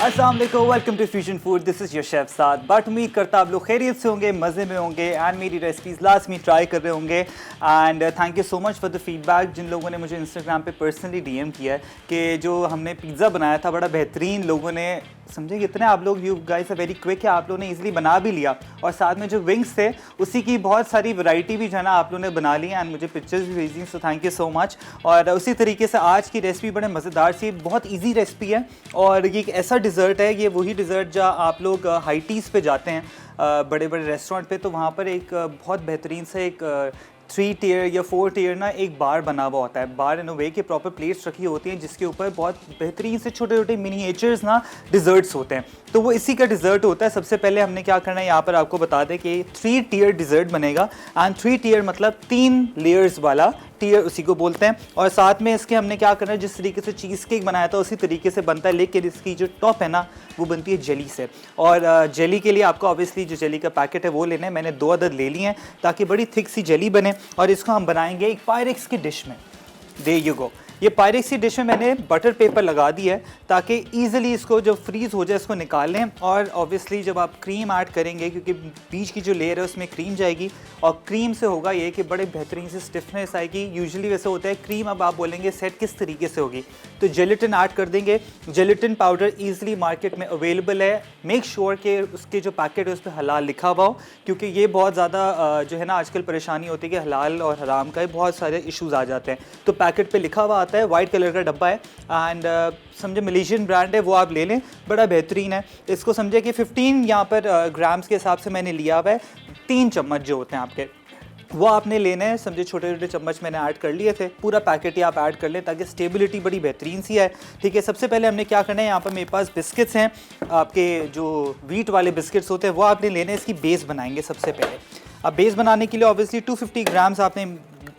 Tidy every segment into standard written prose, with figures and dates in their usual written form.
अस्सलाम वालेकुम, welcome to fusion food. This is your chef Saad. But उम्मीद करता आप लोग खैरियत से होंगे, मज़े में होंगे एंड मेरी रेसिपीज़ लास्ट में ट्राई कर रहे होंगे। And thank you so much for the feedback. जिन लोगों ने मुझे इंस्टाग्राम पे पर्सनली डीएम किया है कि जो हमने पिज़्ज़ा बनाया था बड़ा बेहतरीन, लोगों ने समझे कितने आप लोग, you guys are very quick है, आप लोगों ने इजीली बना भी लिया। और साथ में जो विंग्स थे उसी की बहुत सारी वैरायटी भी जो है ना आप लोगों ने बना ली एंड मुझे पिक्चर्स भी भेजी, so thank you so much. और उसी तरीके से आज की रेसिपी बड़े मज़ेदार सी, बहुत ईजी रेसिपी है और ये एक ऐसा डिज़र्ट है, ये वही डिज़र्ट जहाँ आप लोग हाई टीज़ पे जाते हैं, बड़े बड़े रेस्टोरेंट पे, तो वहाँ पर एक बहुत बेहतरीन से एक 3 टियर या 4 टियर ना एक बार बना हुआ होता है। बार इन वे के प्रॉपर प्लेट्स रखी होती हैं जिसके ऊपर बहुत बेहतरीन से छोटे छोटे मिनिएचर्स ना डिज़र्ट्स होते हैं, तो वो इसी का डिज़र्ट होता है। सबसे पहले हमने क्या करना है, यहाँ पर आपको बता दें कि 3 टियर डिज़र्ट बनेगा एंड 3 टियर मतलब 3 लेयर्स वाला टियर उसी को बोलते हैं। और साथ में इसके हमने क्या करना है, जिस तरीके से चीज़ केक बनाया था उसी तरीके से बनता है, लेकिन इसकी जो टॉप है ना वो बनती है जेली से। और जेली के लिए आपको ऑब्वियसली जो जेली का पैकेट है वो लेना है। मैंने 2 अदद ले लिए हैं ताकि बड़ी थिक सी जेली बने और इसको हम बनाएंगे एक पायरेक्स की डिश में। दे यू गो। ये पायरेक्स की डिश में मैंने बटर पेपर लगा दिया है ताकि ईजिली इसको जब फ्रीज़ हो जाए इसको निकाल लें। और ऑब्वियसली जब आप क्रीम ऐड करेंगे, क्योंकि बीच की जो लेयर है उसमें क्रीम जाएगी और क्रीम से होगा ये कि बड़े बेहतरीन से स्टिफनेस आएगी। यूजुअली वैसे होता है क्रीम, अब आप बोलेंगे सेट किस तरीके से होगी, तो जेलेटिन ऐड कर देंगे। जेलेटिन पाउडर ईजिली मार्केट में अवेलेबल है। मेक श्योर कि उसके जो पैकेट है उस पर हलाल लिखा हुआ हो, क्योंकि ये बहुत ज़्यादा जो है ना आजकल परेशानी होती है कि हलाल और हराम का बहुत सारे इशूज़ आ जाते हैं। तो पैकेट पे लिखा हुआ आता है, वाइट कलर का डब्बा है एंड समझे मलेशियन ब्रांड है, वो आप ले लें, बड़ा बेहतरीन है। इसको समझे कि 15 यहाँ पर ग्राम्स के हिसाब से मैंने लिया हुआ है। 3 चम्मच जो होते हैं आपके वो आपने लेने हैं, समझे छोटे छोटे चम्मच मैंने ऐड कर लिए थे। पूरा पैकेट ही आप ऐड कर लें ताकि स्टेबिलिटी बड़ी बेहतरीन सी है। ठीक है, सबसे पहले हमने क्या करना है, यहाँ पर मेरे पास बिस्किट्स हैं, आपके जो वीट वाले बिस्किट्स होते हैं वो आपने लेने हैं। इसकी बेस बनाएंगे सबसे पहले। अब बेस बनाने के लिए ऑब्वियसली 250 ग्राम्स आपने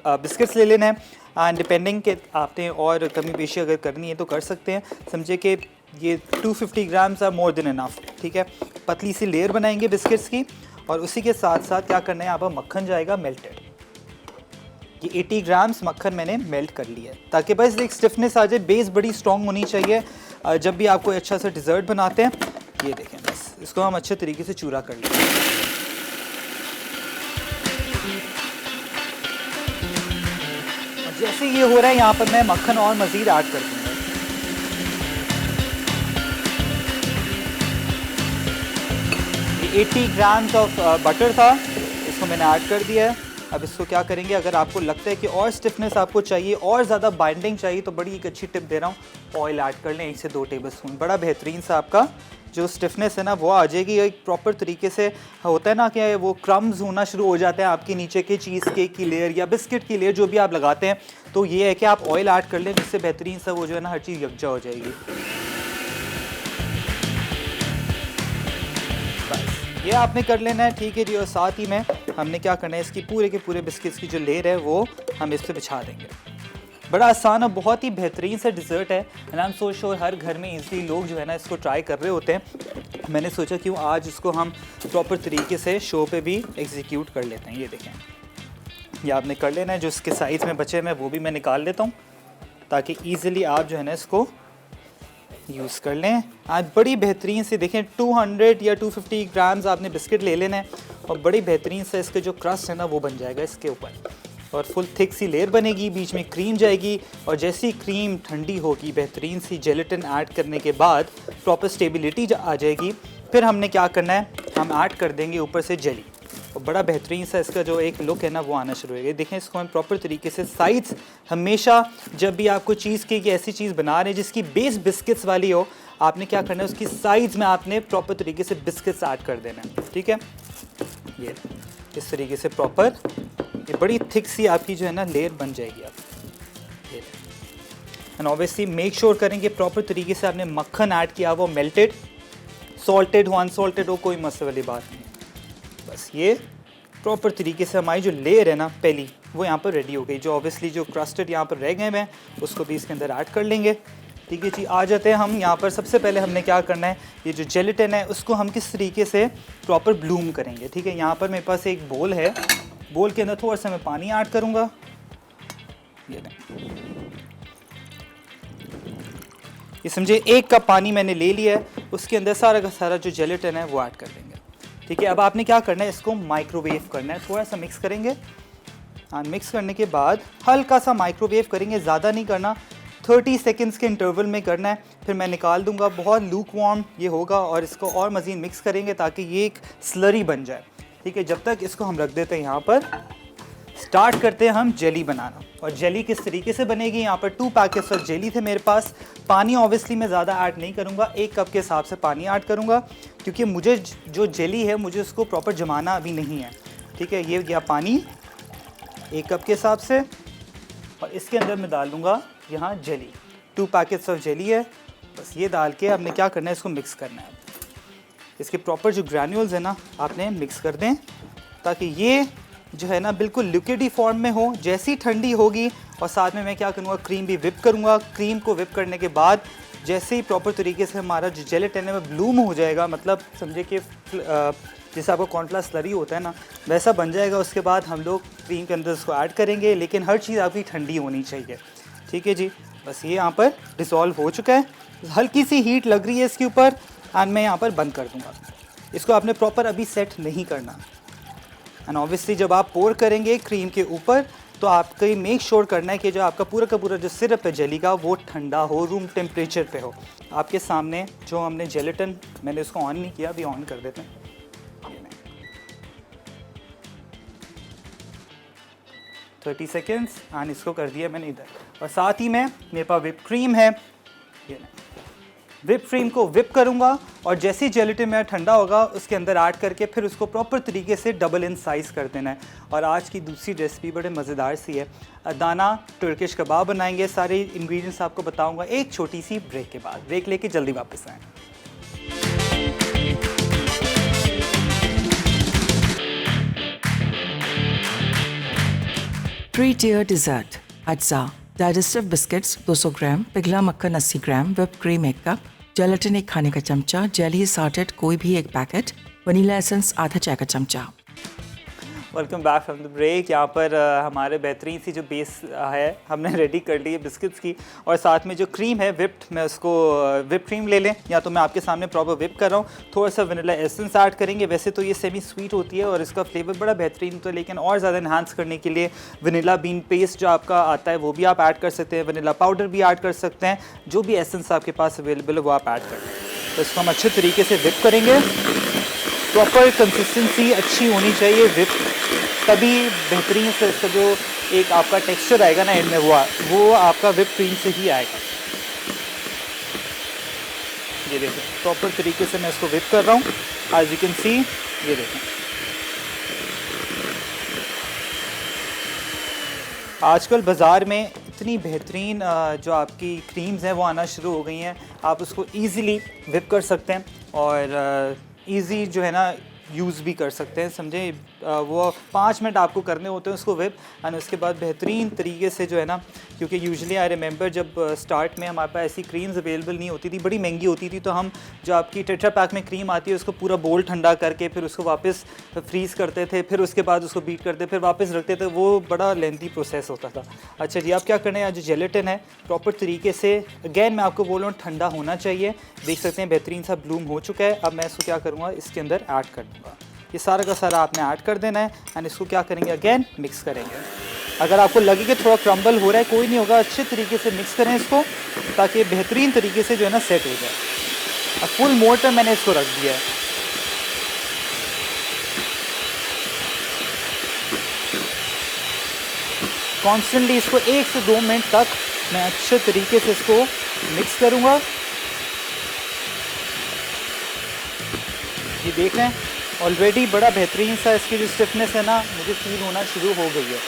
बिस्किट्स ले लेना है एंड डिपेंडिंग के आपने और कमी पेशी अगर करनी है तो कर सकते हैं। समझे कि ये 250 grams are more than enough. ठीक है, पतली सी लेयर बनाएंगे बिस्किट्स की और उसी के साथ साथ क्या करना है, यहाँ पर मक्खन जाएगा मेल्टेड। ये 80 ग्राम्स मक्खन मैंने मेल्ट कर लिया है ताकि बस एक स्टिफनेस आ जाए। बेस बड़ी स्ट्रॉन्ग होनी चाहिए जब भी आप कोई अच्छा सा डिज़र्ट बनाते हैं। ये देखें, बस इसको हम अच्छे तरीके से चूरा कर लेंगे। जैसे ये हो रहा है यहाँ पर मैं मक्खन और मज़ीद ऐड कर दूँगा। 80 ग्राम्स ऑफ बटर था, इसको मैंने ऐड कर दिया है। अब इसको क्या करेंगे, अगर आपको लगता है कि और स्टिफनेस आपको चाहिए और ज़्यादा बाइंडिंग चाहिए तो बड़ी एक अच्छी टिप दे रहा हूँ, ऑयल ऐड कर लें 1 से 2 टेबलस्पून। बड़ा बेहतरीन सा आपका जो स्टिफनेस है ना वो आ जाएगी। एक प्रॉपर तरीके से होता है ना कि वो क्रम्स होना शुरू हो जाते हैं आपके नीचे के चीज़ केक की लेयर या बिस्किट की लेयर जो भी आप लगाते हैं, तो ये है कि आप ऑयल ऐड कर लें जिससे बेहतरीन सा वो जो है ना हर चीज़ यकजा हो जाएगी। ये आपने कर लेना है। ठीक है जी, और साथ ही में हमने क्या करना है, इसकी पूरे के पूरे बिस्किट्स की जो लेयर है वो हम इस पर बिछा देंगे। बड़ा आसान और बहुत ही बेहतरीन सा डिज़र्ट है and I am so sure हर घर में इजली लोग जो है ना इसको ट्राई कर रहे होते हैं। मैंने सोचा क्यों आज इसको हम प्रॉपर तरीके से शो पे भी एग्जीक्यूट कर लेते हैं। ये देखें, ये आपने कर लेना है। जो इसके साइज़ में बचे हैं वो भी मैं निकाल लेता हूँ ताकि ईज़िली आप जो है ना इसको यूज़ कर लें। आज बड़ी बेहतरीन से देखें 200 या 250 ग्राम्स आपने बिस्किट ले लेना है और बड़ी बेहतरीन से इसके जो क्रस्ट है ना वो बन जाएगा इसके ऊपर और फुल थिक सी लेयर बनेगी, बीच में क्रीम जाएगी और जैसी क्रीम ठंडी होगी बेहतरीन सी जेलेटिन ऐड करने के बाद प्रॉपर स्टेबिलिटी आ जाएगी। फिर हमने क्या करना है, हम ऐड कर देंगे ऊपर से जेली और बड़ा बेहतरीन सा इसका जो एक लुक है ना वो आना शुरू होगा। देखें इसको हम प्रॉपर तरीके से साइड्स, हमेशा जब भी आपको चीज़ की ऐसी चीज़ बना रहे हैं जिसकी बेस बिस्किट्स वाली हो, आपने क्या करना है उसकी साइड्स में आपने प्रॉपर तरीके से बिस्किट्स ऐड कर देना है। ठीक है, ये इस तरीके से प्रॉपर ये बड़ी थिक सी आपकी जो है ना लेयर बन जाएगी। आप एंड ऑब्वियसली मेक श्योर करेंगे प्रॉपर तरीके से आपने मक्खन ऐड किया, वो मेल्टेड, सॉल्टेड हो अनसॉल्टेड हो कोई मसले वाली बात नहीं। बस ये प्रॉपर तरीके से हमारी जो लेयर है ना पहली वो यहाँ पर रेडी हो गई। जो ऑब्वियसली जो क्रस्टेड यहाँ पर रह गए हैं उसको भी इसके अंदर ऐड कर लेंगे। ठीक है जी, आ जाते हैं हम यहाँ पर। सबसे पहले हमने क्या करना है, ये जो जेलेटिन है उसको हम किस तरीके से प्रॉपर ब्लूम करेंगे। ठीक है, यहाँ पर मेरे पास एक बोल है, बोल के अंदर थोड़ा सा मैं पानी ऐड करूँगा। ये ये समझे 1 कप पानी मैंने ले लिया है, उसके अंदर सारा का सारा जो जेलेटिन है वो ऐड कर देंगे। ठीक है, अब आपने क्या करना है, इसको माइक्रोवेव करना है, थोड़ा सा मिक्स करेंगे और मिक्स करने के बाद हल्का सा माइक्रोवेव करेंगे, ज़्यादा नहीं करना, 30 सेकंड्स के इंटरवल में करना है। फिर मैं निकाल दूंगा, बहुत लूक वार्म ये होगा और इसको और मज़ीद मिक्स करेंगे ताकि ये एक स्लरी बन जाए। ठीक है, जब तक इसको हम रख देते हैं यहाँ पर, स्टार्ट करते हैं हम जेली बनाना। और जेली किस तरीके से बनेगी, यहाँ पर 2 पैकेट्स ऑफ जेली थे मेरे पास। पानी ऑब्वियसली मैं ज़्यादा ऐड नहीं करूँगा, 1 कप के हिसाब से पानी ऐड करूँगा, क्योंकि मुझे जो जेली है मुझे उसको प्रॉपर जमाना अभी नहीं है। ठीक है, ये गया पानी 1 कप के हिसाब से, और इसके अंदर मैं डाल दूँगा यहाँ जेली, 2 पैकेट्स ऑफ जेली है। बस ये डाल के आपने क्या करना है, इसको मिक्स करना है। इसके प्रॉपर जो ग्रैन्यूल्स है ना आपने मिक्स कर दें, ताकि ये जो है ना बिल्कुल लिक्विडी फॉर्म में हो। जैसी ठंडी होगी, और साथ में मैं क्या करूँगा, क्रीम भी विप करूँगा। क्रीम को विप करने के बाद जैसे ही प्रॉपर तरीके से हमारा जो जेलेटिन है वो ब्लूम हो जाएगा, मतलब समझे कि जैसे आपको कॉर्नफ्लावर स्लरी होता है ना वैसा बन जाएगा। उसके बाद हम लोग क्रीम के अंदर उसको ऐड करेंगे, लेकिन हर चीज़ आपकी ठंडी होनी चाहिए। ठीक है जी, बस ये यहाँ पर डिसॉल्व हो चुका है, हल्की सी हीट लग रही है इसके ऊपर, एंड मैं यहाँ पर बंद कर दूँगा। इसको आपने प्रॉपर अभी सेट नहीं करना। एंड ऑब्वियसली जब आप पोर करेंगे क्रीम के ऊपर, तो आपको ये मेक श्योर करना है कि जो आपका पूरा का पूरा जो सिरप है जेली का वो ठंडा हो, रूम टेम्परेचर पे हो। आपके सामने जो हमने जेलेटिन, मैंने इसको ऑन नहीं किया, अभी ऑन कर देते हैं। 30 सेकेंड्स एंड इसको कर दिया मैंने इधर, और साथ ही में मेरे पास विप क्रीम है। ये विप क्रीम को विप करूँगा, और जैसे ही जेलेटिन मेरा ठंडा होगा उसके अंदर ऐड करके फिर उसको प्रॉपर तरीके से डबल इन साइज़ कर देना है। और आज की दूसरी रेसिपी बड़े मज़ेदार सी है, दाना टर्किश कबाब बनाएंगे। सारे इंग्रेडिएंट्स आपको बताऊंगा एक छोटी सी ब्रेक के बाद। ब्रेक लेके जल्दी वापस आएँ। Three-tier dessert. Ajza. Digestive biscuits 200 ग्राम, पिघला मक्खन 80 ग्राम, whipped cream 1 कप, जेलेटिन 1 खाने का चमचा, जेली सॉर्टेड कोई भी 1 पैकेट, वनीला एसेंस आधा चाय का चमचा। Welcome back from the break. यहाँ पर हमारे बेहतरीन सी जो बेस है हमने रेडी कर ली है बिस्किट्स की, और साथ में जो क्रीम है विप्ड, मैं उसको विप क्रीम ले लें, या तो मैं आपके सामने प्रॉपर विप कर रहा हूँ। थोड़ा सा वनीला एसेंस ऐड करेंगे। वैसे तो ये सेमी स्वीट होती है और इसका फ्लेवर बड़ा बेहतरीन होता है, लेकिन और ज़्यादा इन्हांस करने के लिए वनीला बीन पेस्ट जो आपका आता है वो भी आप ऐड कर सकते हैं, वनीला पाउडर भी ऐड कर सकते हैं, जो भी एसेंस आपके पास अवेलेबल है वो आप ऐड कर लें। तो इसको हम अच्छे तरीके से विप करेंगे। प्रॉपर कंसिस्टेंसी अच्छी होनी चाहिए विप, तभी बेहतरीन से इसका जो एक आपका टेक्सचर आएगा ना एंड में वो आपका विप क्रीम से ही आएगा। ये देखें प्रॉपर तरीके से मैं इसको विप कर रहा हूँ, एज यू कैन सी। ये देखें आजकल बाज़ार में इतनी बेहतरीन जो आपकी क्रीम्स हैं वो आना शुरू हो गई हैं। आप उसको ईज़िली विप कर सकते हैं और ईज़ी जो है ना यूज़ भी कर सकते हैं। समझे वो 5 मिनट आपको करने होते हैं उसको विप, एंड उसके बाद बेहतरीन तरीके से जो है ना, क्योंकि यूजुअली आई रिमेंबर जब स्टार्ट में हमारे पास ऐसी क्रीम्स अवेलेबल नहीं होती थी, बड़ी महंगी होती थी, तो हम जो आपकी टेट्रा पैक में क्रीम आती है उसको पूरा बोल ठंडा करके फिर उसको वापस फ्रीज़ करते थे, फिर उसके बाद उसको बीट करते, फिर वापस रखते थे। वो बड़ा लेंथी प्रोसेस होता था। अच्छा जी, आप क्या करना है, जो जेलेटिन है प्रॉपर तरीके से, अगेन मैं आपको बोल रहा हूँ ठंडा होना चाहिए। देख सकते हैं बेहतरीन सा ब्लूम हो चुका है। अब मैं इसको क्या करूँगा, इसके अंदर ऐड कर दूँगा। ये सारा का सारा आपने ऐड कर देना है, एंड इसको क्या करेंगे, अगेन मिक्स करेंगे। अगर आपको लगे कि थोड़ा क्रम्बल हो रहा है, कोई नहीं होगा, अच्छे तरीके से मिक्स करें इसको, ताकि बेहतरीन तरीके से जो है ना सेट हो जाए। अब फुल मोड पर मैंने इसको रख दिया है। कॉन्स्टेंटली इसको 1 से 2 मिनट तक मैं अच्छे तरीके से इसको मिक्स करूँगा। ये देख रहे हैं ऑलरेडी बड़ा बेहतरीन सा इसकी जो स्टिफनेस है ना मुझे फील होना शुरू हो गई है।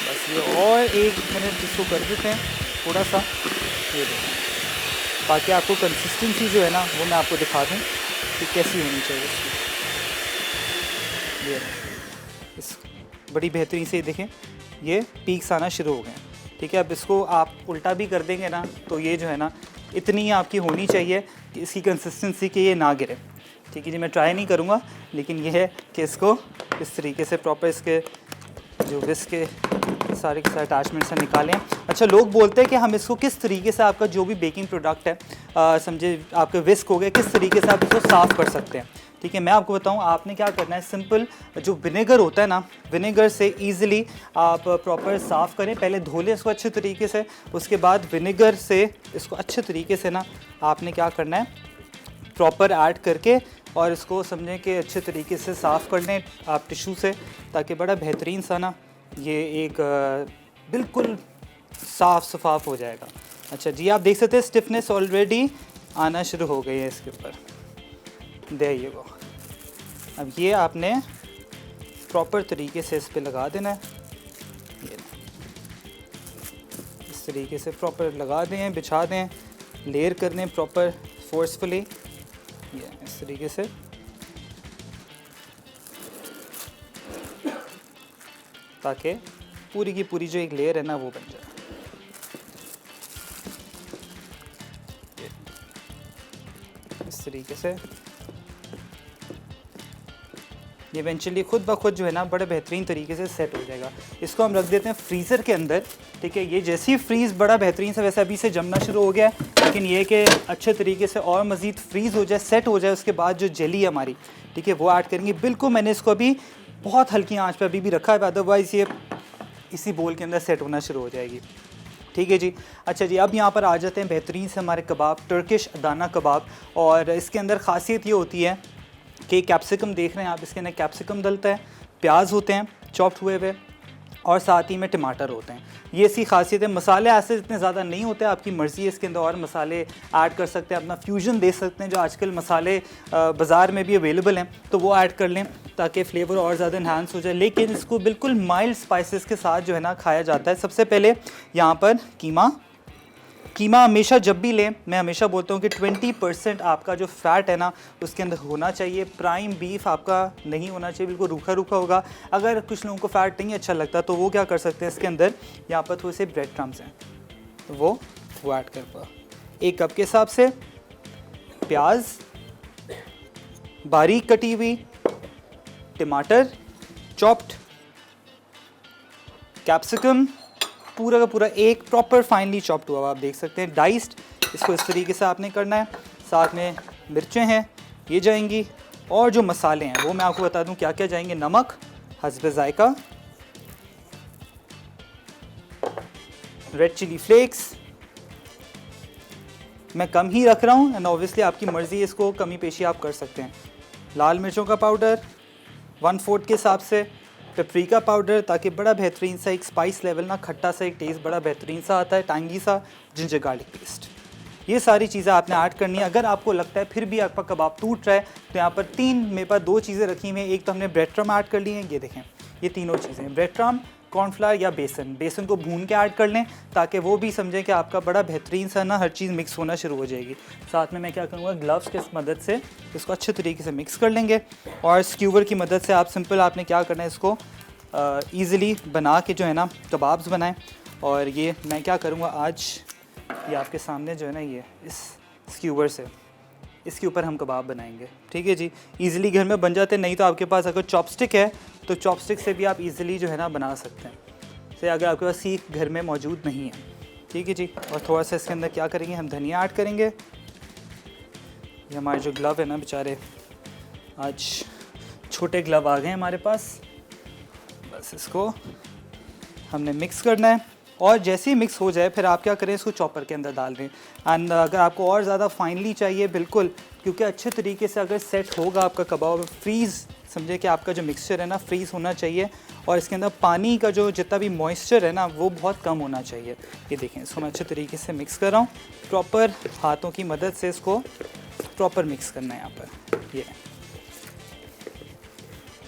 बस ये और 1 मिनट इसको कर देते हैं थोड़ा सा, ये देखें, ताकि आपको कंसिस्टेंसी जो है ना वो मैं आपको दिखा दूँ कि कैसी होनी चाहिए इसकी। ये इस बड़ी बेहतरीन से देखें ये पीक्स आना शुरू हो गए। ठीक है, अब इसको आप उल्टा भी कर देंगे ना तो ये जो है ना इतनी आपकी होनी चाहिए कि इसकी कंसिस्टेंसी कि ये ना गिरे। ठीक है जी, मैं ट्राई नहीं करूँगा, लेकिन ये है कि इसको इस तरीके से प्रॉपर इसके जो विस्क के सारे के सारे अटैचमेंट से निकालें। अच्छा, लोग बोलते हैं कि हम इसको किस तरीके से आपका जो भी बेकिंग प्रोडक्ट है समझे आपके विस्क हो गया, किस तरीके से आप इसको साफ़ कर सकते हैं। ठीक है, मैं आपको बताऊं आपने क्या करना है। सिंपल जो विनेगर होता है ना, विनेगर से इजीली आप प्रॉपर साफ़ करें। पहले धो लें इसको अच्छे तरीके से, उसके बाद विनेगर से इसको अच्छे तरीके से ना आपने क्या करना है, प्रॉपर ऐड करके और इसको समझें कि अच्छे तरीके से साफ़ कर लें आप टिश्यू से, ताकि बड़ा बेहतरीन सा ना ये एक बिल्कुल साफ़ शफाफ हो जाएगा। अच्छा जी, आप देख सकते हैं स्टिफनेस ऑलरेडी आना शुरू हो गई है इसके ऊपर। दे ये वो, अब ये आपने प्रॉपर तरीके से इस पे लगा देना है। ये इस तरीके से प्रॉपर लगा दें, बिछा दें, लेयर कर दें प्रॉपर फोर्सफुली, ये इस तरीके से। ताकि पूरी की पूरी जो एक लेयर है ना वो बन जाए। इस तरीके से ये इवेंचुअली खुद ब खुद जो है ना बड़े बेहतरीन तरीके से सेट हो जाएगा। इसको हम रख देते हैं फ्रीज़र के अंदर। ठीक है, ये जैसे ही फ्रीज़ बड़ा बेहतरीन से, वैसे अभी से जमना शुरू हो गया है, लेकिन ये कि अच्छे तरीके से और मज़ीद फ्रीज़ हो जाए, सेट हो जाए, उसके बाद जो जेली है हमारी, ठीक है, वो ऐड करेंगे। बिल्कुल मैंने इसको अभी बहुत हल्की आँच पर अभी भी रखा है, अदरवाइज़ ये इसी बोल के अंदर सेट होना शुरू हो जाएगी। ठीक है जी। अच्छा जी, अब यहाँ पर आ जाते हैं बेहतरीन से हमारे कबाब, टर्किश अदाना कबाब। और इसके अंदर ख़ासियत ये होती है कि कैप्सिकम देख रहे हैं आप, इसके अंदर कैप्सिकम डलता है, प्याज होते हैं चॉप्ड हुए हुए, और साथ ही में टमाटर होते हैं। ये इसकी खासियत है। मसाले ऐसे इतने ज़्यादा नहीं होते, आपकी मर्ज़ी है, इसके अंदर और मसाले ऐड कर सकते हैं, अपना फ्यूजन दे सकते हैं। जो आजकल मसाले बाज़ार में भी अवेलेबल हैं तो वो ऐड कर लें ताकि फ्लेवर और ज़्यादा इन्हांस हो जाए। लेकिन इसको बिल्कुल माइल्ड स्पाइसेस के साथ जो है ना खाया जाता है। सबसे पहले यहाँ पर कीमा हमेशा जब भी लें, मैं हमेशा बोलता हूँ कि 20% आपका जो फ़ैट है ना उसके अंदर होना चाहिए। प्राइम बीफ आपका नहीं होना चाहिए, बिल्कुल रूखा रूखा होगा। अगर कुछ लोगों को फ़ैट नहीं अच्छा लगता तो वो क्या कर सकते हैं, इसके अंदर यहाँ पर थोड़े से ब्रेड क्रम्स हैं तो वो ऐड कर पा। 1 कप के हिसाब से प्याज बारीक कटी हुई, टमाटर चॉप्ड, कैप्सिकम पूरा का पूरा एक प्रॉपर फाइनली चॉप्ड हुआ, आप देख सकते हैं डाइस्ड। इसको इस तरीके से आपने करना है। साथ में मिर्चें हैं ये जाएंगी, और जो मसाले हैं वो मैं आपको बता दूं क्या क्या जाएंगे। नमक हस्बे जायका, रेड चिली फ्लेक्स मैं कम ही रख रहा हूँ, एंड ऑब्वियसली आपकी मर्ज़ी है, इसको कमी पेशी आप कर सकते हैं। लाल मिर्चों का पाउडर 1/4 के हिसाब से, पेपरिका पाउडर ताकि बड़ा बेहतरीन सा एक स्पाइस लेवल ना, खट्टा सा एक टेस्ट बड़ा बेहतरीन सा आता है, टांगी सा। जिंजर गार्लिक पेस्ट, ये सारी चीज़ें आपने ऐड करनी है। अगर आपको लगता है फिर भी आपका कबाब टूट रहा है तो यहाँ पर मेरे पास 2 चीज़ें रखी हुई हैं। एक तो हमने ब्रेड क्रम्ब ऐड कर ली है, ये देखें ये तीनों चीज़ें, ब्रेड क्रम्ब, कॉर्नफ्लावर या बेसन को भून के ऐड कर लें ताकि वो भी समझें कि आपका बड़ा बेहतरीन सा ना हर चीज़ मिक्स होना शुरू हो जाएगी। साथ में मैं क्या करूँगा, ग्लव्स की मदद से इसको अच्छे तरीके से मिक्स कर लेंगे, और स्क्यूवर की मदद से आप सिंपल आपने क्या करना है, इसको ईज़िली बना के जो है ना कबाब्स बनाएं। और ये मैं क्या करूँगा आज, ये आपके सामने जो है ना ये इस स्क्यूवर से इसके ऊपर हम कबाब बनाएंगे। ठीक है जी, इजीली घर में बन जाते हैं। नहीं तो आपके पास अगर चॉपस्टिक है तो चॉपस्टिक से भी आप इजीली जो है ना बना सकते हैं, से अगर आपके पास सीख घर में मौजूद नहीं है। ठीक है जी, और थोड़ा सा इसके अंदर क्या करेंगे, हम धनिया ऐड करेंगे। ये हमारे जो ग्लव है ना, बेचारे आज छोटे ग्लव आ गए हैं हमारे पास। बस इसको हमने मिक्स करना है, और जैसे ही मिक्स हो जाए फिर आप क्या करें, इसको चॉपर के अंदर डाल दें। एंड अगर आपको और ज़्यादा फाइनली चाहिए, बिल्कुल, क्योंकि अच्छे तरीके से अगर सेट होगा आपका कबाब, फ्रीज़ समझे कि आपका जो मिक्सचर है ना फ्रीज़ होना चाहिए, और इसके अंदर पानी का जो जितना भी मॉइस्चर है ना वो बहुत कम होना चाहिए। ये देखें, इसको मैं अच्छे तरीके से मिक्स कर रहा हूँ। प्रॉपर हाथों की मदद से इसको प्रॉपर मिक्स करना है। यहाँ पर ये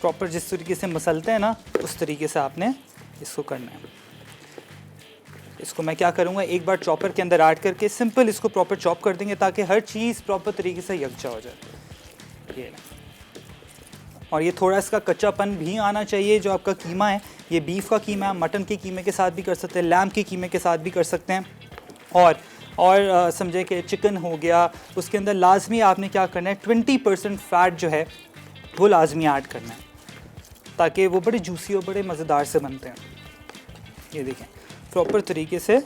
प्रॉपर जिस तरीके से मसलते हैं ना उस तरीके से आपने इसको करना है। इसको मैं क्या करूँगा, एक बार चॉपर के अंदर ऐड करके सिंपल इसको प्रॉपर चॉप कर देंगे ताकि हर चीज़ प्रॉपर तरीके से यकजा हो जाए। ये, और ये थोड़ा इसका कच्चापन भी आना चाहिए। जो आपका कीमा है, ये बीफ का कीमा है, मटन के कीमे के साथ भी कर सकते हैं, लैम्ब के कीमे के साथ भी कर सकते हैं। और समझे कि चिकन हो गया, उसके अंदर लाजमी आपने क्या करना है, 20% फ़ैट जो है वो लाजमी ऐड करना है ताकि वो बड़े जूसी और बड़े मज़ेदार से बनते हैं। ये देखें प्रॉपर तरीके से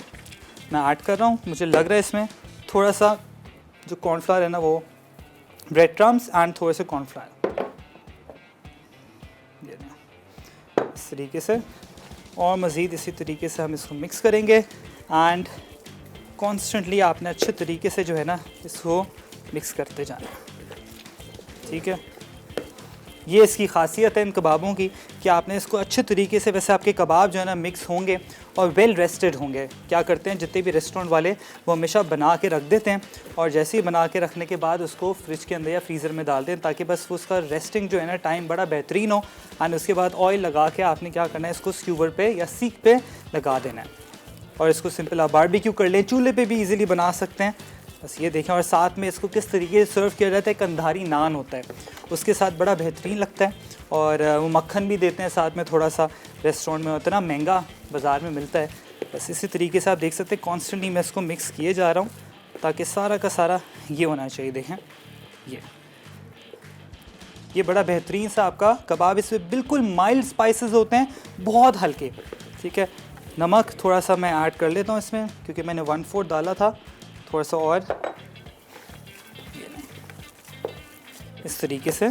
मैं ऐड कर रहा हूँ। मुझे लग रहा है इसमें थोड़ा सा जो कॉर्नफ्लावर है ना वो ब्रेड क्रम्स एंड थोड़े से कॉर्नफ्लावर, ये इस तरीके से, और मज़ीद इसी तरीके से हम इसको मिक्स करेंगे एंड कॉन्स्टेंटली आपने अच्छे तरीके से जो है ना इसको मिक्स करते जाना है, ठीक है। ये इसकी खासियत है इन कबाबों की कि आपने इसको अच्छे तरीके से, वैसे आपके कबाब जो है ना मिक्स होंगे और वेल रेस्टेड होंगे। क्या करते हैं जितने भी रेस्टोरेंट वाले वो हमेशा बना के रख देते हैं और जैसे ही बना के रखने के बाद उसको फ्रिज के अंदर या फ्रीज़र में डाल दें ताकि बस उसका रेस्टिंग जो है ना टाइम बड़ा बेहतरीन हो। एंड उसके बाद ऑयल लगा के आपने क्या करना है, इसको स्क्यूवर पे या सीख पे लगा देना है और इसको सिंपल आप बारबेक्यू कर लें, चूल्हे पे भी इजीली बना सकते हैं। बस ये देखें, और साथ में इसको किस तरीके से सर्व किया जाता है, कंधारी नान होता है उसके साथ, बड़ा बेहतरीन लगता है। और वो मक्खन भी देते हैं साथ में, थोड़ा सा रेस्टोरेंट में होता है ना महंगा, बाज़ार में मिलता है। बस इसी तरीके से आप देख सकते हैं कॉन्स्टेंटली मैं इसको मिक्स किए जा रहा हूँ ताकि सारा का सारा ये होना चाहिए। देखें ये बड़ा बेहतरीन सा आपका कबाब, इसमें बिल्कुल माइल्ड स्पाइसेस होते हैं, बहुत हल्के, ठीक है। नमक थोड़ा सा मैं ऐड कर लेता हूँ इसमें क्योंकि मैंने 1/4 डाला था, थोड़ा सा और इस तरीके से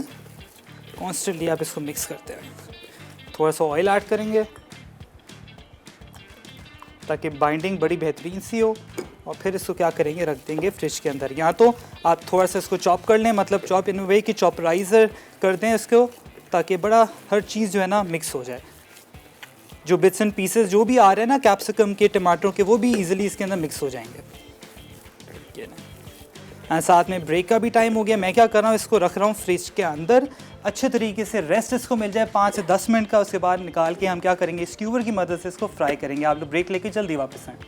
कॉन्स्टेंटली आप इसको मिक्स करते हैं। थोड़ा सा ऑयल ऐड करेंगे ताकि बाइंडिंग बड़ी बेहतरीन सी हो और फिर इसको क्या करेंगे, रख देंगे फ्रिज के अंदर। या तो आप थोड़ा सा इसको चॉप कर लें, मतलब चॉप इन वे कि चॉपराइज़र कर दें इसको ताकि बड़ा हर चीज़ जो है ना मिक्स हो जाए। जो बिट्स एंड पीसेस जो भी आ रहे हैं ना कैप्सिकम के, टमाटरों के, वो भी इजीली इसके अंदर मिक्स हो जाएंगे। एंड साथ में ब्रेक का भी टाइम हो गया। मैं क्या कर रहा हूँ, इसको रख रहा हूँ फ्रिज के अंदर अच्छे तरीके से, रेस्ट इसको मिल जाए 5 से 10 मिनट का। उसके बाद निकाल के हम क्या करेंगे, स्क्यूवर की मदद से इसको फ्राई करेंगे। आप लोग ब्रेक लेके जल्दी वापस आएँ।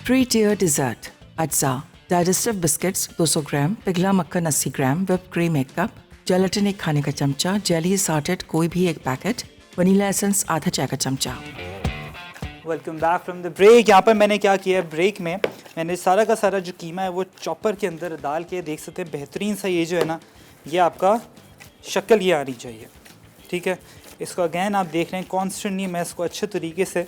Three-tier dessert. अज्जा डाइजेस्टिव बिस्किट्स 200 ग्राम, पिघला मक्खन 80 ग्राम, व्हिप क्रीम 1 कप, जेलेटिन 1 खाने का चमचा, जेली सॉर्टेड कोई भी 1 पैकेट, वनीला एसेंस आधा चाय का चमचा। Welcome back from the break. यहाँ पर मैंने क्या किया है, ब्रेक में मैंने सारा का सारा जो कीमा है वो चॉपर के अंदर डाल के, देख सकते हैं बेहतरीन सा ये जो है ना, ये आपका शक्ल ये आनी चाहिए, ठीक है। इसको अगैन आप देख रहे हैं कॉन्स्टेंटली मैं इसको अच्छे तरीके से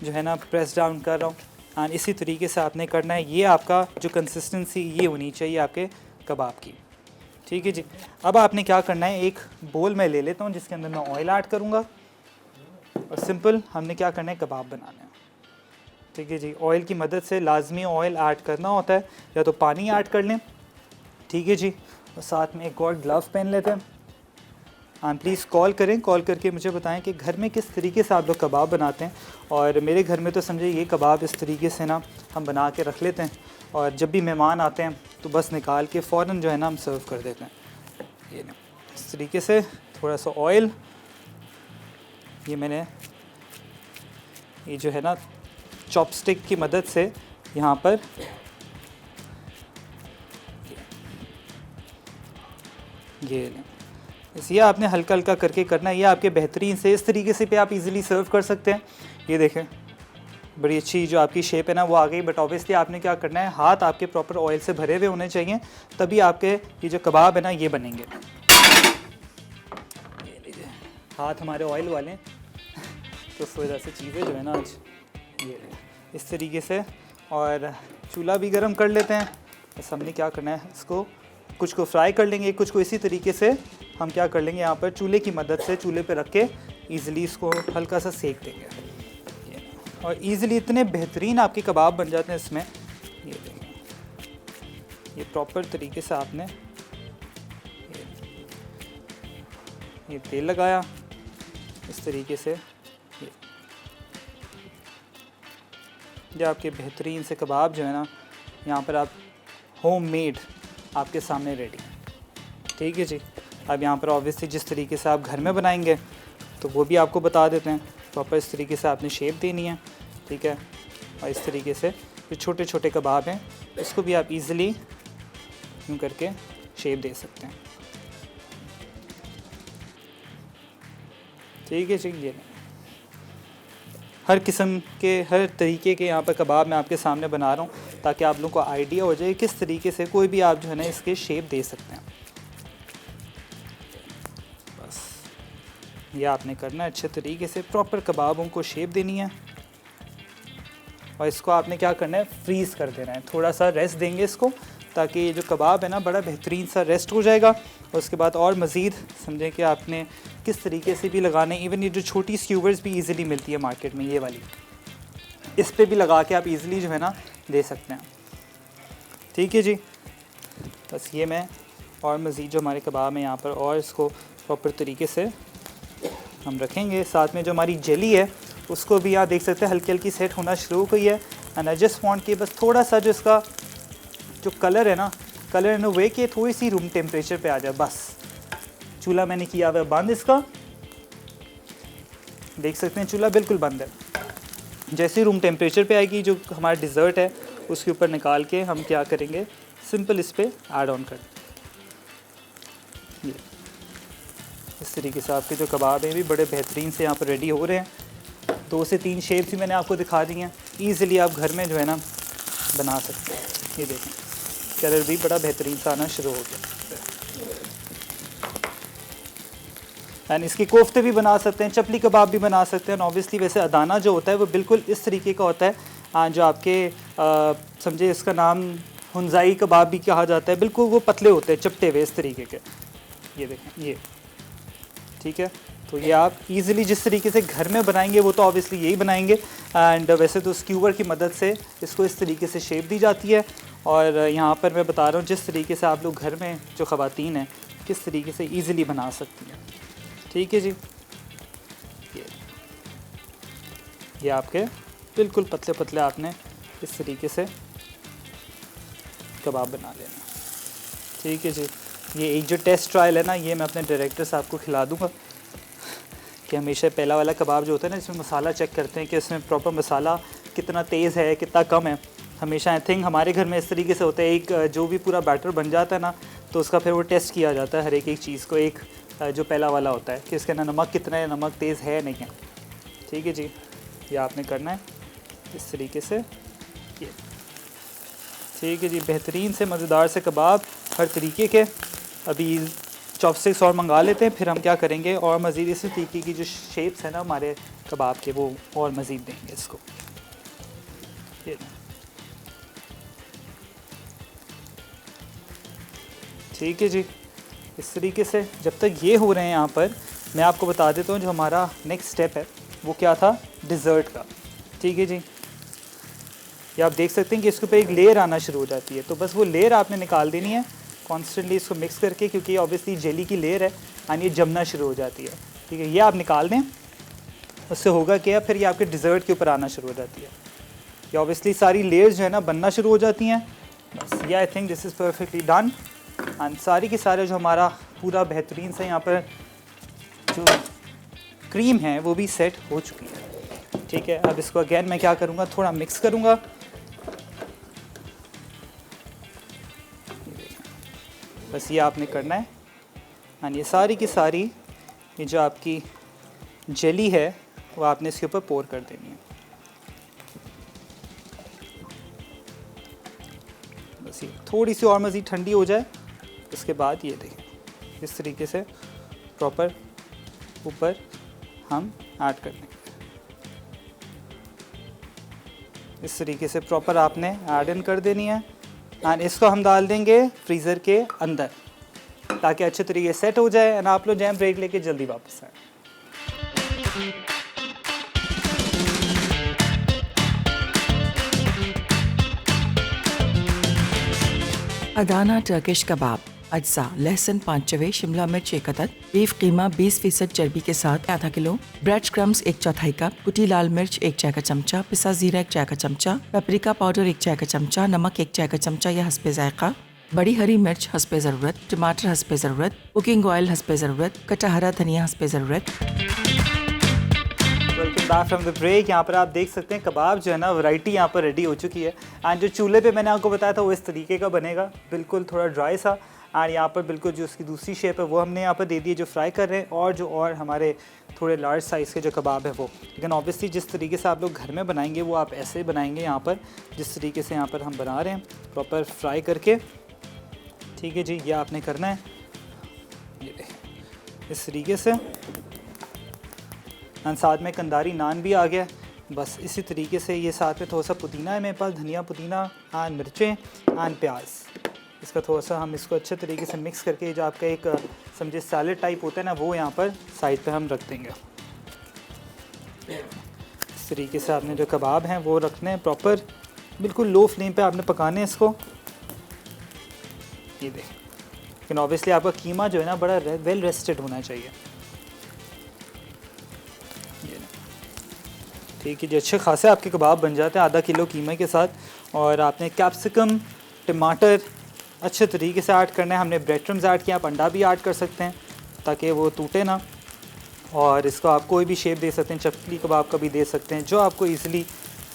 जो है ना प्रेस डाउन कर रहा हूँ एंड इसी तरीके से आपने करना है। ये आपका जो कंसिस्टेंसी ये होनी चाहिए आपके कबाब की, ठीक है जी। अब आपने क्या करना है, एक बोल में ले लेता हूँ जिसके अंदर मैं ऑयल ऐड करूँगा और सिंपल हमने क्या करना है, कबाब बनाना है, ठीक है जी। ऑयल की मदद से लाजमी ऑयल ऐड करना होता है, या तो पानी ऐड कर लें, ठीक है जी। और साथ में एक और ग्लव पहन लेते हैं। एंड प्लीज़ कॉल करें, कॉल करके मुझे बताएं कि घर में किस तरीके से आप लोग कबाब बनाते हैं। और मेरे घर में तो समझे ये कबाब इस तरीके से ना हम बना के रख लेते हैं और जब भी मेहमान आते हैं तो बस निकाल के फ़ौरन जो है ना हम सर्व कर देते हैं। ये ना इस तरीके से थोड़ा सा ऑयल, ये मैंने ये जो है ना चॉपस्टिक की मदद से यहाँ पर ये आपने हल्का हल्का करके करना है। ये आपके बेहतरीन से इस तरीके से पे आप इजीली सर्व कर सकते हैं। ये देखें बड़ी अच्छी जो आपकी शेप है ना वो आ गई, बट ऑब्वियसली आपने क्या करना है, हाथ आपके प्रॉपर ऑयल से भरे हुए होने चाहिए, तभी आपके ये जो कबाब है ना ये बनेंगे। ये लीजिए, हाथ हमारे ऑयल वाले हैं तो उस वजह से चीज़ें जो है ना आज ये इस तरीके से। और चूल्हा भी गर्म कर लेते हैं। बस हमने क्या करना है, इसको कुछ को फ्राई कर लेंगे, कुछ को इसी तरीके से हम क्या कर लेंगे, यहाँ पर चूल्हे की मदद से चूल्हे पे रख के ईज़िली इसको हल्का सा सेक देंगे और ईज़िली इतने बेहतरीन आपके कबाब बन जाते हैं इसमें। ये देखें, ये प्रॉपर तरीके से आपने ये तेल लगाया इस तरीके से, ये आपके बेहतरीन से कबाब जो है ना यहाँ पर आप होममेड आपके सामने रेडी, ठीक है जी। अब यहाँ पर ऑब्वियसली जिस तरीके से आप घर में बनाएंगे तो वो भी आपको बता देते हैं। प्रॉपर इस तरीके से आपने शेप देनी है, ठीक है। और इस तरीके से जो छोटे छोटे कबाब हैं इसको भी आप इजीली यूँ करके शेप दे सकते हैं, ठीक है जी। ये हर किस्म के हर तरीके के यहाँ पर कबाब मैं आपके सामने बना रहा हूँ ताकि आप लोगों को आइडिया हो जाए किस तरीके से कोई भी आप जो है ना इसके शेप दे सकते हैं। बस ये आपने करना है, अच्छे तरीके से प्रॉपर कबाबों को शेप देनी है और इसको आपने क्या करना है, फ्रीज़ कर देना है, थोड़ा सा रेस्ट देंगे इसको ताकि ये जो कबाब है ना बड़ा बेहतरीन सा रेस्ट हो जाएगा। और उसके बाद और मज़ीद समझें कि आपने किस तरीके से भी लगाने, इवन ये जो छोटी स्क्यूवर्स भी इजीली मिलती है मार्केट में, ये वाली, इस पे भी लगा के आप इजीली जो है ना दे सकते हैं। ठीक है जी, बस ये मैं और मज़ीद जो हमारे कबाब हैं यहाँ पर और इसको प्रॉपर तरीके से हम रखेंगे। साथ में जो हमारी जेली है उसको भी यहाँ देख सकते हैं हल्की हल्की सेट होना शुरू हो गई है। एंड आई जस्ट वांट कि बस थोड़ा सा जो इसका जो कलर है ना, कलर इन अ वे कि थोड़ी सी रूम टेम्परेचर पे आ जाए। बस चूल्हा मैंने किया हुआ है बंद, इसका देख सकते हैं चूल्हा बिल्कुल बंद है। जैसे रूम टेम्परेचर पे आएगी जो हमारा डिज़र्ट है उसके ऊपर निकाल के हम क्या करेंगे, सिंपल इस पर ऐड ऑन कर, ये इस तरीके से आपके जो कबाब हैं भी बड़े बेहतरीन से यहाँ पर रेडी हो रहे हैं। 2 से 3 शेप्स भी मैंने आपको दिखा दी हैं, ईज़िली आप घर में जो है ना बना सकते हैं। ये देखें कलर भी बड़ा बेहतरीन सा आना शुरू हो गया। एंड इसके कोफ्ते भी बना सकते हैं, चपली कबाब भी बना सकते हैं। ऑब्वियसली वैसे अदाना जो होता है वो बिल्कुल इस तरीके का होता है, जो आपके समझे इसका नाम हुंजाई कबाब भी कहा जाता है, बिल्कुल वो पतले होते हैं चपटे हुए इस तरीके के। ये देखें ये, ठीक है, तो ये आप इजीली जिस तरीके से घर में बनाएंगे वो तो ऑब्वियसली यही बनाएंगे। एंड वैसे तो स्क्यूवर की मदद से इसको इस तरीके से शेप दी जाती है। और यहाँ पर मैं बता रहा हूँ जिस तरीके से आप लोग घर में जो ख़वातीन हैं किस तरीके से ईज़िली बना सकती हैं। ठीक है जी, ये आपके बिल्कुल पतले पतले आपने इस तरीके से कबाब बना लेना। ठीक है जी, ये एक जो टेस्ट ट्रायल है ना, ये मैं अपने डायरेक्टर साहब को खिला दूँगा कि हमेशा पहला वाला कबाब जो होता है ना इसमें मसाला चेक करते हैं कि इसमें प्रॉपर मसाला कितना तेज़ है कितना कम है। हमेशा आई थिंक हमारे घर में इस तरीके से होता है, एक जो भी पूरा बैटर बन जाता है ना तो उसका फिर वो टेस्ट किया जाता है हर एक चीज़ को, एक जो पहला वाला होता है कि इसके ना नमक कितना है, नमक तेज़ है नहीं है। ठीक है जी, ये आपने करना है इस तरीके से ये। ठीक है जी, बेहतरीन से मज़ेदार से कबाब हर तरीके के। अभी चॉपस्टिक्स और मंगा लेते हैं, फिर हम क्या करेंगे और मज़ीद इसी तरीके की जो शेप्स है ना हमारे कबाब के वो और मज़ीद देंगे इसको। ये ठीक है जी, इस तरीके से जब तक ये हो रहे हैं यहाँ पर मैं आपको बता देता हूँ जो हमारा नेक्स्ट स्टेप है वो क्या था, डिज़र्ट का। ठीक है जी, ये आप देख सकते हैं कि इसके ऊपर एक लेयर आना शुरू हो जाती है, तो बस वो लेयर आपने निकाल देनी है कॉन्स्टेंटली इसको मिक्स करके, क्योंकि ऑब्वियसली जेली की लेयर है और ये जमना शुरू हो जाती है। ठीक है, ये आप निकाल दें, उससे होगा क्या, फिर ये आपके डिज़र्ट के ऊपर आना शुरू हो जाती है। ये ऑब्वियसली सारी लेयर्स जो है ना बनना शुरू हो जाती हैं। बस ये I think this is perfectly done. And सारी की सारे जो हमारा पूरा बेहतरीन सा यहाँ पर जो क्रीम है वो भी सेट हो चुकी है। ठीक है, अब इसको अगेन मैं क्या करूँगा, थोड़ा मिक्स करूँगा। बस ये आपने करना है एंड ये सारी की सारी ये जो आपकी जेली है वो आपने इसके ऊपर पोर कर देनी है। बस ये थोड़ी सी और मज़ीद ठंडी हो जाए उसके बाद ये देखें इस तरीके से प्रॉपर ऊपर हम ऐड कर देंगे। इस तरीके से प्रॉपर आपने ऐड इन कर देनी है एंड इसको हम डाल देंगे फ्रीज़र के अंदर ताकि अच्छे तरीके से सेट हो जाए एंड आप लोग जैम ब्रेक लेके जल्दी वापस आए। अदाना टर्किश कबाब, अज्जा लहसुन 5 चवे, शिमला मिर्च 1 अदद, बीफ कीमा 20% चर्बी के साथ आधा किलो, ब्रेड क्रम्स 1/4 कप, कुटी लाल मिर्च 1 चाय का चमचा, पिसा जीरा 1 चाय का चमचा, पेपरिका पाउडर 1 चाय का चमचा, नमक 1 चाय का चमचा या हस्बे जायका, बड़ी हरी मिर्च हस्बे ज़रूरत, टमाटर हस्बे ज़रूरत, कुकिंग ऑयल हस्बे ज़रूरत, कटा हरा धनिया हस्बे ज़रूरत। Welcome back from the break. यहाँ पर आप देख सकते हैं कबाब जो है ना वैरायटी यहाँ पर रेडी हो चुकी है एंड जो चूल्हे पे मैंने आपको बताया था वो इस तरीके का बनेगा, बिल्कुल थोड़ा ड्राई सा एंड यहाँ पर बिल्कुल जो उसकी दूसरी शेप है वो हमने यहाँ पर दे दी है जो फ्राई कर रहे हैं, और जो और हमारे थोड़े लार्ज साइज़ के जो कबाब है वो। लेकिन ऑब्वियसली जिस तरीके से आप लोग घर में बनाएंगे वो आप ऐसे बनाएंगे यहाँ पर, जिस तरीके से यहाँ पर हम बना रहे हैं प्रॉपर फ्राई करके। ठीक है जी, ये आपने करना है, ये इस तरीके से। एंड साथ में कंदारी नान भी आ गया, बस इसी तरीके से। ये साथ में थोड़ा सा पुदीना है मेरे पास, धनिया पुदीना एंड मिर्चें एंड प्याज। इसका थोड़ा सा हम इसको अच्छे तरीके से मिक्स करके जो आपका एक समझे सैलेड टाइप होता है ना, वो यहाँ पर साइड पे हम रख देंगे। इस तरीके से आपने जो कबाब हैं वो रखने हैं प्रॉपर, बिल्कुल लो फ्लेम पे आपने पकाने हैं इसको। ये देखें, लेकिन ऑब्वियसली आपका कीमा जो है ना बड़ा वेल रेस्टेड होना चाहिए। ठीक है जी, अच्छे खासे आपके कबाब बन जाते हैं आधा किलो कीमे के साथ। और आपने कैप्सिकम, टमाटर अच्छे तरीके से ऐड करना है। हमने ब्रेड क्रम्स ऐड किया, आप अंडा भी ऐड कर सकते हैं ताकि वो टूटे ना। और इसको आप कोई भी शेप दे सकते हैं, चपली कबाब का भी दे सकते हैं, जो आपको ईज़िली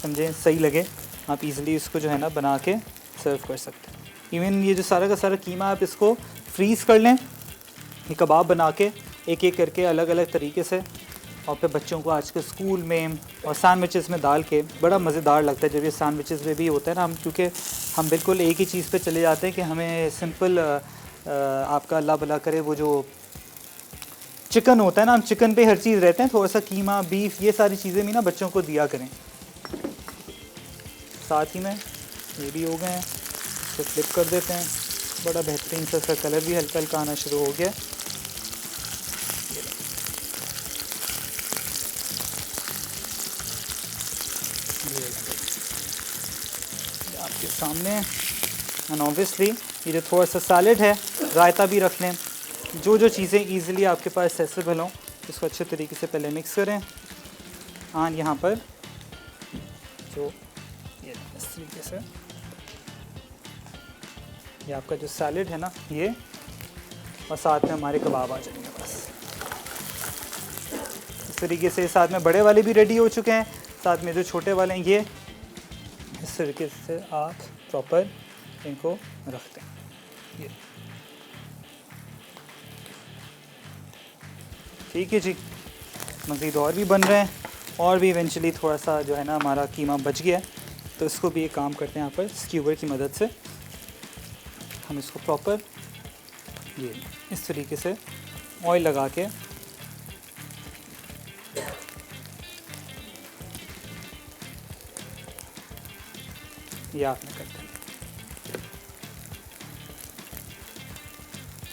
समझें सही लगे आप ईज़िली इसको जो है ना बना के सर्व कर सकते हैं। इवन ये जो सारा का सारा कीमा आप इसको फ्रीज़ कर लें, ये कबाब बना के एक एक करके अलग अलग तरीके से, और फिर बच्चों को आज के स्कूल में और सैंडविचेस में डाल के बड़ा मज़ेदार लगता है। जब ये सैंडविचेस में भी होता है ना, हम क्योंकि हम बिल्कुल एक ही चीज़ पे चले जाते हैं कि हमें सिंपल आपका अल्लाह भला करे वो जो चिकन होता है ना, हम चिकन पे हर चीज़ रहते हैं। थोड़ा सा कीमा, बीफ, ये सारी चीज़ें भी ना बच्चों को दिया करें। साथ ही में ये भी हो गए हैं, इसको फ्लिप कर देते हैं। बड़ा बेहतरीन सा इसका कलर भी हल्का हल्का आना शुरू हो गया। आपके सामने। एंड ऑब्वियसली ये जो थोड़ा सा सैलेड है, रायता भी रख लें। जो चीज़ें ईज़िली आपके पास एक्सेसिबल हों इसको अच्छे तरीके से पहले मिक्स करें। एंड यहाँ पर जो ये इस तरीके से ये आपका जो सैलेड है ना ये, और साथ में हमारे कबाब आ जाएंगे बस इस तरीके से। साथ में बड़े वाले भी रेडी हो चुके हैं, साथ में जो छोटे वाले हैं ये इस तरीके से आप प्रॉपर इनको रखते हैं। ये ठीक है जी, मज़ीद और भी बन रहे हैं, और भी इवेंचुअली थोड़ा सा जो है ना हमारा कीमा बच गया है, तो इसको भी एक काम करते हैं यहाँ पर स्क्यूबर की मदद से हम इसको प्रॉपर ये इस तरीके से ऑयल लगा के ये आपने करते हैं।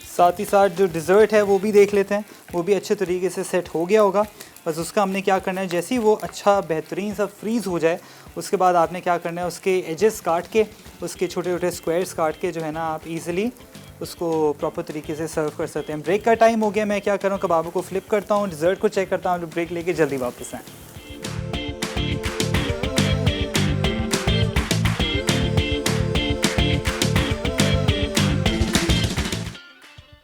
साथ ही साथ जो डिज़र्ट है वो भी देख लेते हैं, वो भी अच्छे तरीके से सेट हो गया होगा। बस उसका हमने क्या करना है, जैसे ही वो अच्छा बेहतरीन सा फ्रीज़ हो जाए उसके बाद आपने क्या करना है, उसके एजेस काट के, उसके छोटे छोटे स्क्वायर्स काट के जो है ना आप इजीली उसको प्रॉपर तरीके से सर्व कर सकते हैं। ब्रेक का टाइम हो गया, मैं क्या कर रहा हूँ कबाबों को फ्लिप करता हूँ, डिज़र्ट को चेक करता हूँ, ब्रेक लेके जल्दी वापस आएँ।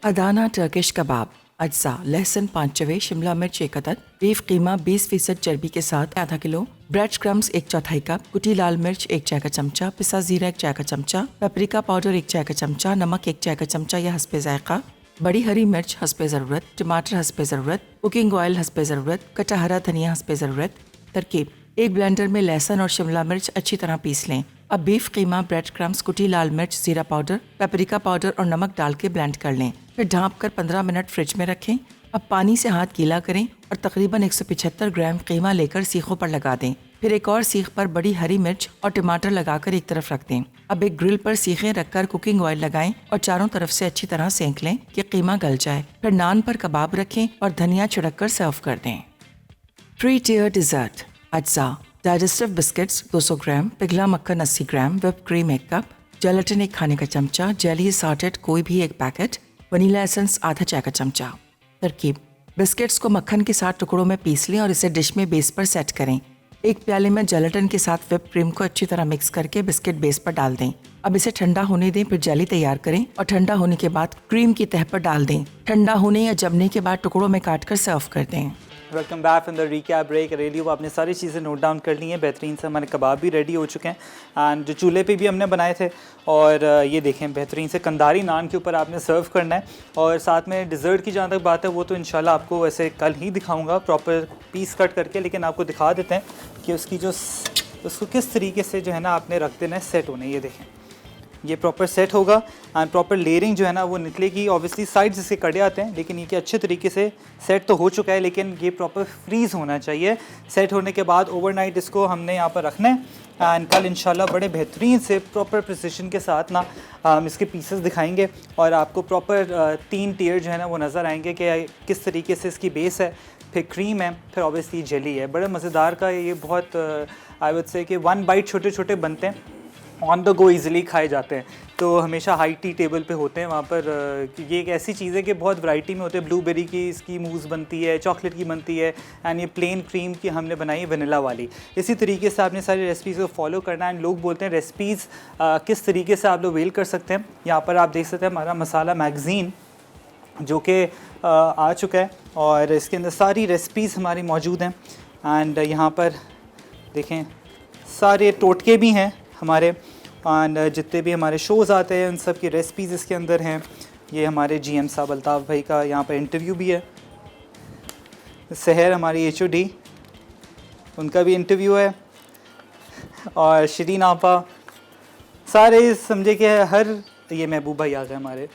अदाना टर्किश कबाब, अज्जा लहसुन 5 चवे, शिमला मिर्च 1 अदद, बीफ कीमा 20% चर्बी के साथ आधा किलो, ब्रेड क्रम्स 1/4 कप, कुटी लाल मिर्च 1 चाय का चमचा, पिसा जीरा 1 चाय का चमचा, पेपरिका पाउडर 1 चाय का चमचा, नमक 1 चाय का चमचा या हस्बे जायका, बड़ी हरी मिर्च हस्बे ज़रूरत, टमाटर हस्बे ज़रूरत, कुकिंग ऑयल हस्बे ज़रूरत, कटा हरा धनिया हस्बे ज़रूरत। तरकीब: एक ब्लेंडर में लहसुन और शिमला मिर्च अच्छी तरह पीस लें। अब बीफ कीमा, ब्रेड क्रम्स, कुटी लाल मिर्च, जीरा पाउडर, पेपरिका पाउडर और नमक डाल के ब्लेंड कर लें। फिर ढाँप कर 15 मिनट फ्रिज में रखें। अब पानी से हाथ गीला करें और तकरीबन 175 ग्राम कीमा लेकर सीखों पर लगा दें। फिर एक और सीख पर बड़ी हरी मिर्च और टमाटर लगाकर एक तरफ रख दें। अब एक ग्रिल पर सीखें रखकर कुकिंग ऑयल लगाएं और चारों तरफ से अच्छी तरह सेंक लें कि कीमा गल जाए। फिर नान पर कबाब रखें और धनिया छिड़क कर सर्व कर दें। 3 टियर डिज़र्ट, अज्जा डाइजेस्टिव बिस्किट्स 200 ग्राम, पिघला मक्खन 80 ग्राम, व्हिप क्रीम 1 कप, जेलेटिन 1 खाने का चमचा, जेली सॉर्टेड कोई भी 1 पैकेट, वनीला एसेंस आधा चाय का चमचा। तरकीब: बिस्किट्स को मक्खन के साथ टुकड़ों में पीस लें और इसे डिश में बेस पर सेट करें। एक प्याले में जेलेटिन के साथ व्हिप क्रीम को अच्छी तरह मिक्स करके बिस्किट बेस पर डाल दें। अब इसे ठंडा होने दें, फिर जेली तैयार करें और ठंडा होने के बाद क्रीम की तह पर डाल दें। ठंडा होने या जमने के बाद टुकड़ों में काट कर सर्व कर दें। Welcome back from the recap break. Ready हो आपने सारी चीज़ें नोट डाउन कर ली हैं, बेहतरीन से हमारे कबाब भी रेडी हो चुके हैं एंड जो चूल्हे पे भी हमने बनाए थे। और ये देखें बेहतरीन से कंधारी नान के ऊपर आपने सर्व करना है। और साथ में डिज़र्ट की जहाँ तक बात है वो तो इंशाल्लाह आपको वैसे कल ही दिखाऊंगा प्रॉपर पीस कट करके, लेकिन आपको दिखा देते हैं कि उसको किस तरीके से जो है ना आपने रख देना है सेट होने। ये देखें ये प्रॉपर सेट होगा एंड प्रॉपर लेयरिंग जो है ना वो निकलेगी। ऑब्वियसली साइड्स इसके कटे आते हैं, लेकिन ये कि अच्छे तरीके से सेट तो हो चुका है, लेकिन ये प्रॉपर फ्रीज़ होना चाहिए। सेट होने के बाद ओवरनाइट इसको हमने यहाँ पर रखना है एंड कल इंशाल्लाह बड़े बेहतरीन से प्रॉपर प्रिसिशन के साथ ना हम इसके पीसेस दिखाएंगे और आपको प्रॉपर 3 टियर जो है ना वो नज़र आएंगे कि किस तरीके से इसकी बेस है, फिर क्रीम है, फिर ऑब्वियसली जेली है। बड़े मज़ेदार का ये बहुत आई वुड से कि 1 बाइट छोटे छोटे बनते हैं, ऑन द गो ईज़िली खाए जाते हैं। तो हमेशा हाई टी टेबल पे होते हैं वहाँ पर। ये एक ऐसी चीज़ है कि बहुत वैरायटी में होते हैं। ब्लूबेरी की इसकी मूज़ बनती है, चॉकलेट की बनती है एंड ये प्लेन क्रीम की हमने बनाई है वनीला वाली। इसी तरीके से आपने सारी रेसिपीज़ को फॉलो करना है एंड लोग बोलते हैं रेसिपीज़ किस तरीके से आप लोग वेल कर सकते हैं। यहाँ पर आप देख सकते हैं हमारा मसाला मैगज़ीन जो कि आ चुका है और इसके अंदर सारी रेसिपीज़ हमारी मौजूद हैं एंड यहाँ पर देखें सारे टोटके भी हैं हमारे एंड जितने भी हमारे शोज़ आते हैं उन सब की रेसिपीज़ इसके अंदर हैं। ये हमारे GM साहब अल्ताफ़ भाई का यहाँ पर इंटरव्यू भी है। सहर हमारी HOD उनका भी इंटरव्यू है और शरीन आपा, सारे समझे कि हर ये महबूब भाई आ गए हमारे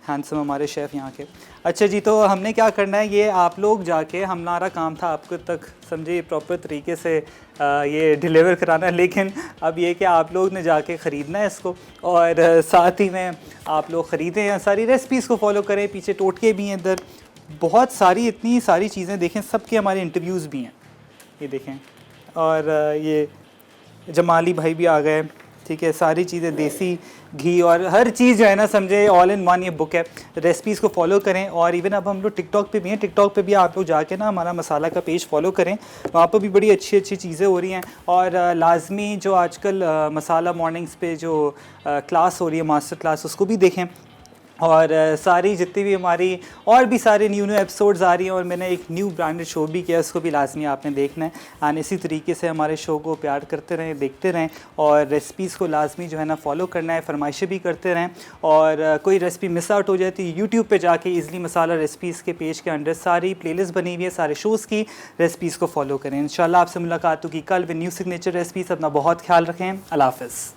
हैंडसम हमारे शेफ़ यहाँ के। अच्छा जी, तो हमने क्या करना है ये आप लोग जाके, हमारा काम था आपको तक समझे प्रॉपर तरीके से ये डिलीवर कराना है, लेकिन अब ये कि आप लोग ने जाके ख़रीदना है इसको और साथ ही में आप लोग ख़रीदें या सारी रेसिपीज़ को फॉलो करें। पीछे टोटके भी हैं, इधर बहुत सारी इतनी सारी चीज़ें देखें, सबके हमारे इंटरव्यूज़ भी हैं ये देखें। और ये जमाली भाई भी आ गए, ठीक है। सारी चीज़ें देसी घी और हर चीज़ जो है ना समझे ऑल इन वन ये बुक है। रेसिपीज़ को फॉलो करें और इवन अब हम लोग टिकटॉक पे भी हैं, टिकटॉक पे भी आप लोग जाके ना हमारा मसाला का पेज फॉलो करें, वहाँ पर भी बड़ी अच्छी अच्छी चीज़ें हो रही हैं। और लाजमी जो आजकल मसाला मॉर्निंग्स पे जो क्लास हो रही है मास्टर क्लास, उसको भी देखें। और सारी जितनी भी हमारी और भी सारे न्यू एपिसोड्स आ रही हैं और मैंने एक न्यू ब्रांडेड शो भी किया, उसको भी लाजमी आपने देखना है एंड इसी तरीके से हमारे शो को प्यार करते रहें, देखते रहें और रेसिपीज़ को लाजमी जो है ना फॉलो करना है, फरमाइशें भी करते रहें। और कोई रेसिपी मिस आउट हो जाए तो यूट्यूब पे जाके इजली मसाला रेसिपीज़ के पेज के अंडर सारी प्लेलिस्ट बनी हुई है, सारे शोज़ की रेसिपीज़ को फॉलो करें। इंशाल्लाह आपसे मुलाकात होगी कल विद न्यू सिग्नेचर रेसिपीज़। अपना बहुत ख्याल रखें, अल्लाह हाफ़िज़।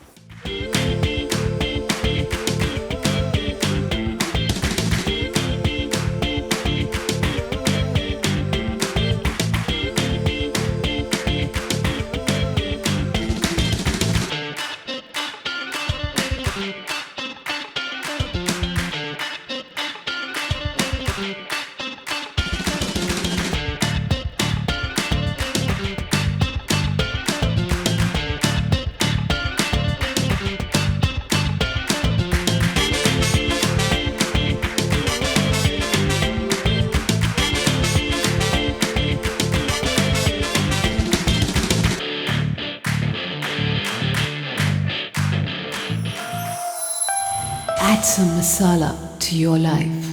Add some masala to your life.